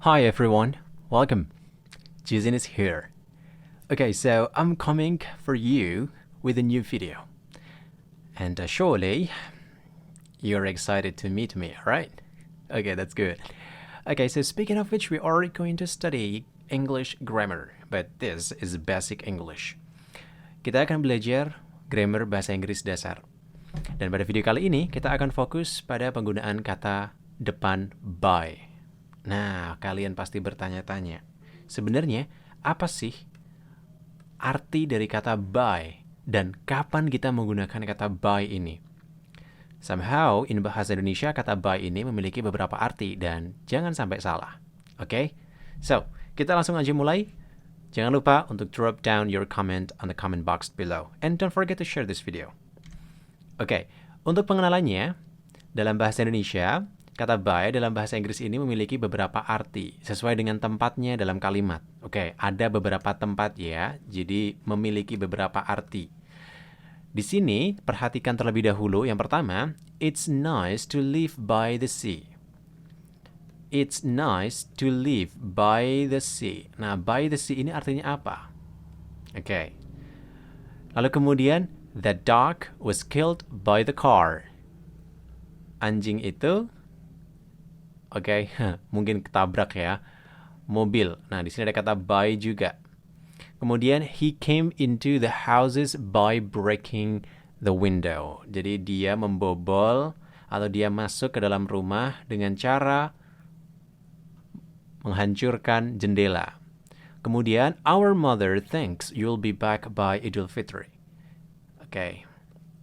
Hi everyone, welcome. Jason is here. Okay, so I'm coming for you with a new video. And surely you're excited to meet me, right? Okay, that's good. Okay, so speaking of which, we are going to study English grammar, but this is basic English. Kita akan belajar grammar bahasa Inggris dasar. Dan pada video kali ini, kita akan fokus pada penggunaan kata depan by. Nah, kalian pasti bertanya-tanya, sebenarnya apa sih arti dari kata by dan kapan kita menggunakan kata by ini? Somehow, in bahasa Indonesia, kata by ini memiliki beberapa arti dan jangan sampai salah. Oke? So, kita langsung aja mulai. Jangan lupa untuk drop down your comment on the comment box below. And don't forget to share this video. Oke, untuk pengenalannya, dalam bahasa Indonesia, kata by dalam bahasa Inggris ini memiliki beberapa arti sesuai dengan tempatnya dalam kalimat. Oke, ada beberapa tempat ya, jadi memiliki beberapa arti. Di sini, perhatikan terlebih dahulu. Yang pertama, it's nice to live by the sea. It's nice to live by the sea. Nah, by the sea ini artinya apa? Oke. Lalu kemudian, the dog was killed by the car. Anjing itu Oke, mungkin ketabrak ya, mobil. Nah, di sini ada kata by juga. Kemudian, he came into the houses by breaking the window. Jadi, dia membobol atau dia masuk ke dalam rumah dengan cara menghancurkan jendela. Kemudian, our mother thinks you'll be back by Idul Fitri. Oke,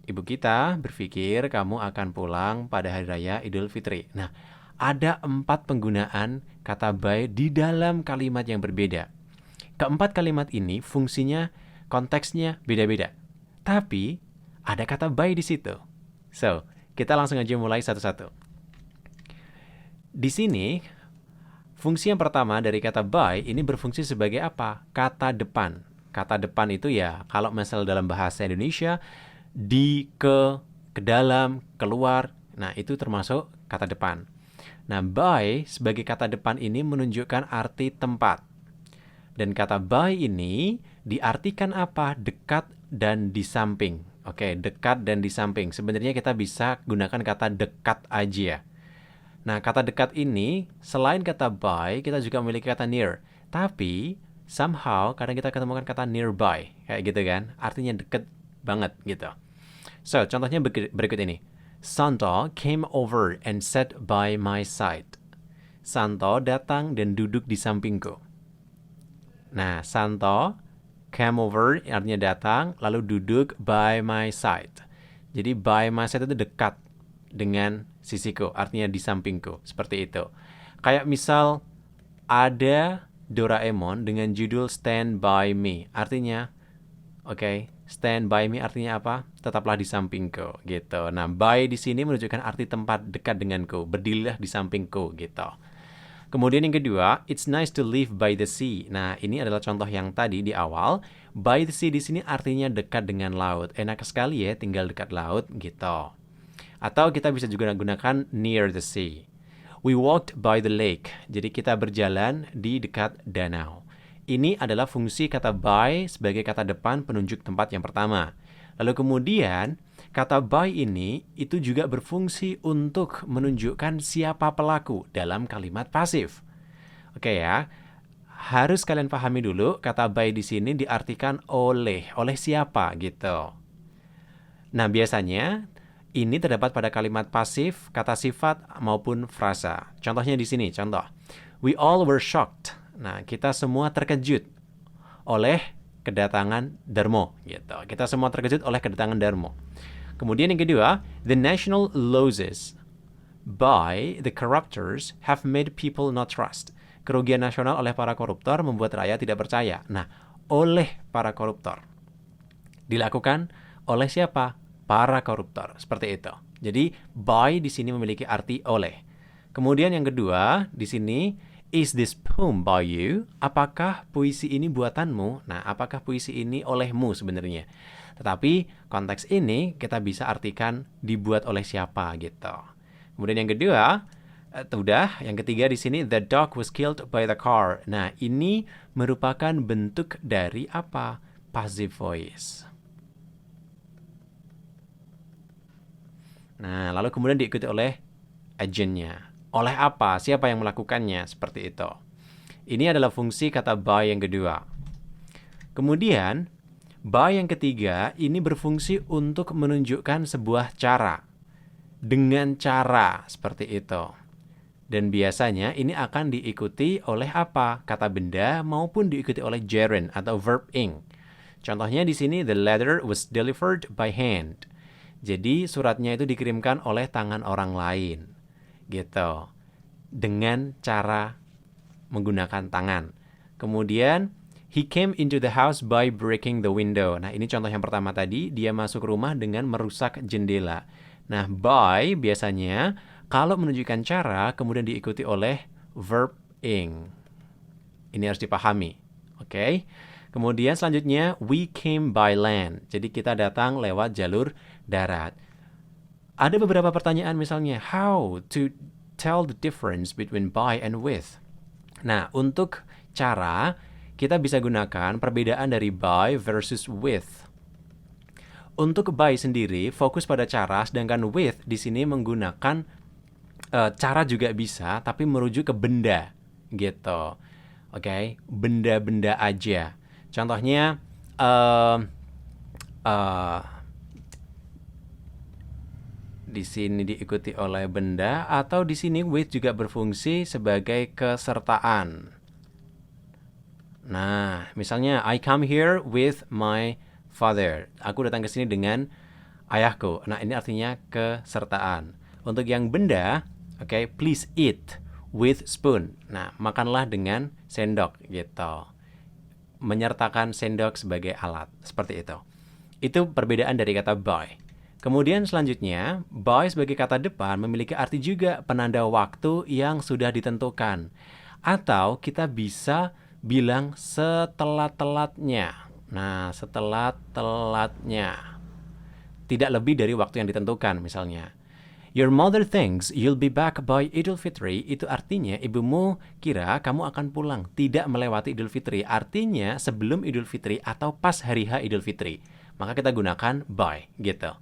ibu kita berpikir kamu akan pulang pada hari raya Idul Fitri. Nah, ada 4 penggunaan kata by di dalam kalimat yang berbeda. Keempat kalimat ini fungsinya, konteksnya beda-beda. Tapi, ada kata by di situ. So, kita langsung aja mulai satu-satu. Di sini, fungsi yang pertama dari kata by ini berfungsi sebagai apa? Kata depan. Kata depan itu ya, kalau misal dalam bahasa Indonesia, di, ke dalam, keluar. Nah, itu termasuk kata depan. Nah, by sebagai kata depan ini menunjukkan arti tempat. Dan kata by ini diartikan apa? Dekat dan di samping. Oke, dekat dan di samping. Sebenarnya kita bisa gunakan kata dekat aja. Nah, kata dekat ini selain kata by, kita juga memiliki kata near. Tapi, somehow kadang kita ketemukan kata nearby. Kayak gitu kan? Artinya dekat banget gitu. So, contohnya berikut ini. Santo came over and sat by my side. Santo datang dan duduk di sampingku. Nah, Santo came over artinya datang, lalu duduk by my side. Jadi by my side itu dekat dengan sisiku, artinya di sampingku. Seperti itu. Kayak misal ada Doraemon dengan judul Stand By Me. Artinya, oke, stand by me artinya apa? Tetaplah di sampingku, gitu. Nah, by di sini menunjukkan arti tempat dekat denganku, berdirilah di sampingku, gitu. Kemudian yang kedua, it's nice to live by the sea. Nah, ini adalah contoh yang tadi di awal. By the sea di sini artinya dekat dengan laut. Enak sekali ya tinggal dekat laut, gitu. Atau kita bisa juga gunakan near the sea. We walked by the lake. Jadi kita berjalan di dekat danau. Ini adalah fungsi kata by sebagai kata depan penunjuk tempat yang pertama. Lalu kemudian, kata by ini itu juga berfungsi untuk menunjukkan siapa pelaku dalam kalimat pasif. Oke ya, harus kalian pahami dulu kata by di sini diartikan oleh siapa gitu. Nah, biasanya ini terdapat pada kalimat pasif, kata sifat maupun frasa. Contohnya di sini, contoh. We all were shocked. Nah, kita semua terkejut oleh kedatangan Darmo, gitu. Kita semua terkejut oleh kedatangan Darmo. Kemudian yang kedua, the national losses by the corruptors have made people not trust. Kerugian nasional oleh para koruptor membuat rakyat tidak percaya. Nah, oleh para koruptor. Dilakukan oleh siapa? Para koruptor. Seperti itu. Jadi, by di sini memiliki arti oleh. Kemudian yang kedua, di sini, is this poem by you? Apakah puisi ini buatanmu? Nah, apakah puisi ini olehmu sebenarnya? Tetapi konteks ini kita bisa artikan dibuat oleh siapa gitu. Kemudian yang kedua, Udah, yang ketiga di sini the dog was killed by the car. Nah, ini merupakan bentuk dari apa? Passive voice. Nah, lalu kemudian diikuti oleh agentnya. Oleh apa? Siapa yang melakukannya? Seperti itu. Ini adalah fungsi kata by yang kedua. Kemudian, by yang ketiga ini berfungsi untuk menunjukkan sebuah cara. Dengan cara seperti itu. Dan biasanya ini akan diikuti oleh apa? Kata benda maupun diikuti oleh gerund atau verb ing. Contohnya di sini the letter was delivered by hand. Jadi suratnya itu dikirimkan oleh tangan orang lain. Gitu. Dengan cara menggunakan tangan. Kemudian he came into the house by breaking the window. Nah, ini contoh yang pertama tadi, dia masuk rumah dengan merusak jendela. Nah, by biasanya kalau menunjukkan cara, kemudian diikuti oleh verb ing. Ini harus dipahami. Oke? Kemudian selanjutnya, we came by land. Jadi kita datang lewat jalur darat. Ada beberapa pertanyaan misalnya, how to tell the difference between by and with? Nah, untuk cara, kita bisa gunakan perbedaan dari by versus with. Untuk by sendiri, fokus pada cara, sedangkan with di sini menggunakan cara juga bisa, tapi merujuk ke benda, gitu. Oke, benda-benda aja. Contohnya, di sini diikuti oleh benda, atau di sini with juga berfungsi sebagai kesertaan. Nah, misalnya I come here with my father. Aku datang ke sini dengan ayahku. Nah, ini artinya kesertaan. Untuk yang benda, oke, please eat with spoon. Nah, makanlah dengan sendok gitu. Menyertakan sendok sebagai alat, seperti itu. Itu perbedaan dari kata by. Kemudian selanjutnya, by sebagai kata depan memiliki arti juga penanda waktu yang sudah ditentukan. Atau kita bisa bilang setelah-telatnya. Nah, setelah-telatnya. Tidak lebih dari waktu yang ditentukan misalnya. Your mother thinks you'll be back by Idul Fitri. Itu artinya ibumu kira kamu akan pulang tidak melewati Idul Fitri. Artinya sebelum Idul Fitri atau pas hari H Idul Fitri. Maka kita gunakan by gitu.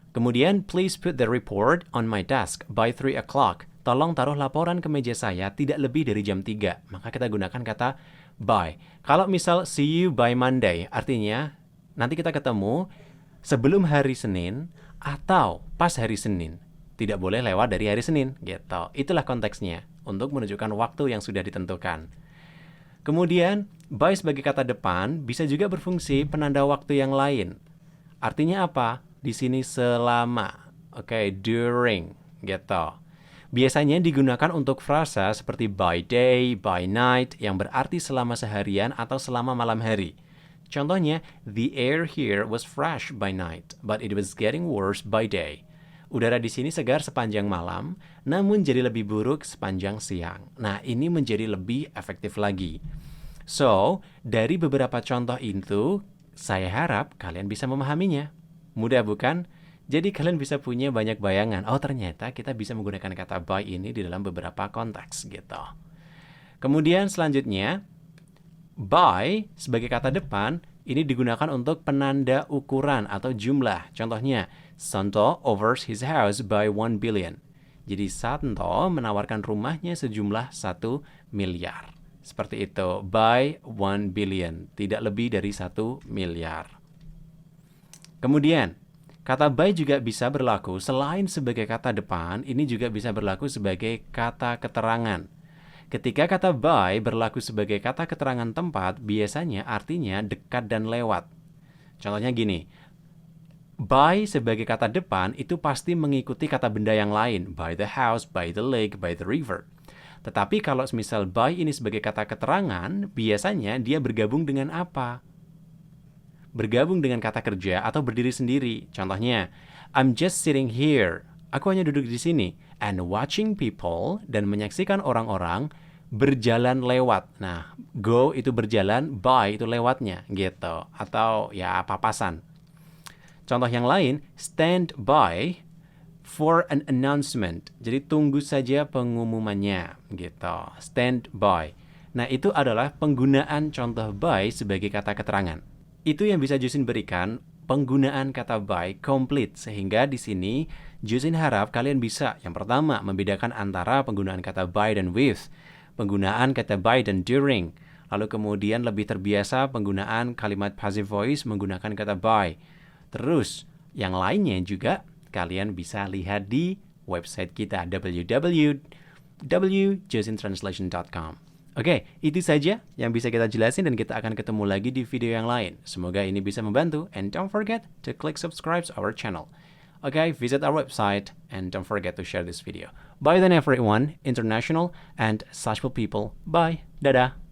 Kemudian, please put the report on my desk by 3 o'clock. Tolong taruh laporan ke meja saya tidak lebih dari jam 3. Maka kita gunakan kata by. Kalau misal see you by Monday, artinya nanti kita ketemu sebelum hari Senin atau pas hari Senin. Tidak boleh lewat dari hari Senin, gitu. Itulah konteksnya untuk menunjukkan waktu yang sudah ditentukan. Kemudian, by sebagai kata depan bisa juga berfungsi penanda waktu yang lain. Artinya apa? Di sini selama, oke, during, gitu. Biasanya digunakan untuk frasa seperti by day, by night, yang berarti selama seharian atau selama malam hari. Contohnya, the air here was fresh by night, but it was getting worse by day. Udara di sini segar sepanjang malam, namun jadi lebih buruk sepanjang siang. Nah, ini menjadi lebih efektif lagi. So, dari beberapa contoh itu, saya harap kalian bisa memahaminya. Mudah bukan? Jadi kalian bisa punya banyak bayangan. Oh, ternyata kita bisa menggunakan kata by ini di dalam beberapa konteks gitu. Kemudian selanjutnya, by sebagai kata depan ini digunakan untuk penanda ukuran atau jumlah. Contohnya, Santo offers his house by 1 billion. Jadi Santo menawarkan rumahnya sejumlah 1 miliar. Seperti itu, by 1 billion. Tidak lebih dari 1 miliar. Kemudian, kata by juga bisa berlaku selain sebagai kata depan, ini juga bisa berlaku sebagai kata keterangan. Ketika kata by berlaku sebagai kata keterangan tempat, biasanya artinya dekat dan lewat. Contohnya gini, by sebagai kata depan itu pasti mengikuti kata benda yang lain. By the house, by the lake, by the river. Tetapi kalau misal by ini sebagai kata keterangan, biasanya dia bergabung dengan apa? Bergabung dengan kata kerja atau berdiri sendiri. Contohnya, I'm just sitting here. Aku hanya duduk di sini. And watching people, dan menyaksikan orang-orang berjalan lewat. Nah, go itu berjalan, by itu lewatnya, gitu. Atau ya papasan. Contoh yang lain, stand by for an announcement. Jadi tunggu saja pengumumannya gitu. Stand by. Nah, itu adalah penggunaan contoh by sebagai kata keterangan. Itu yang bisa Jusin berikan, penggunaan kata by complete. Sehingga di sini Jusin harap kalian bisa yang pertama membedakan antara penggunaan kata by dan with, penggunaan kata by dan during. Lalu kemudian lebih terbiasa penggunaan kalimat passive voice menggunakan kata by. Terus, yang lainnya juga kalian bisa lihat di website kita www.josintranslation.com. Oke, itu saja yang bisa kita jelasin dan kita akan ketemu lagi di video yang lain. Semoga ini bisa membantu and don't forget to click subscribe our channel. Okay, visit our website and don't forget to share this video. Bye then everyone, international and Sashful people. Bye. Dadah.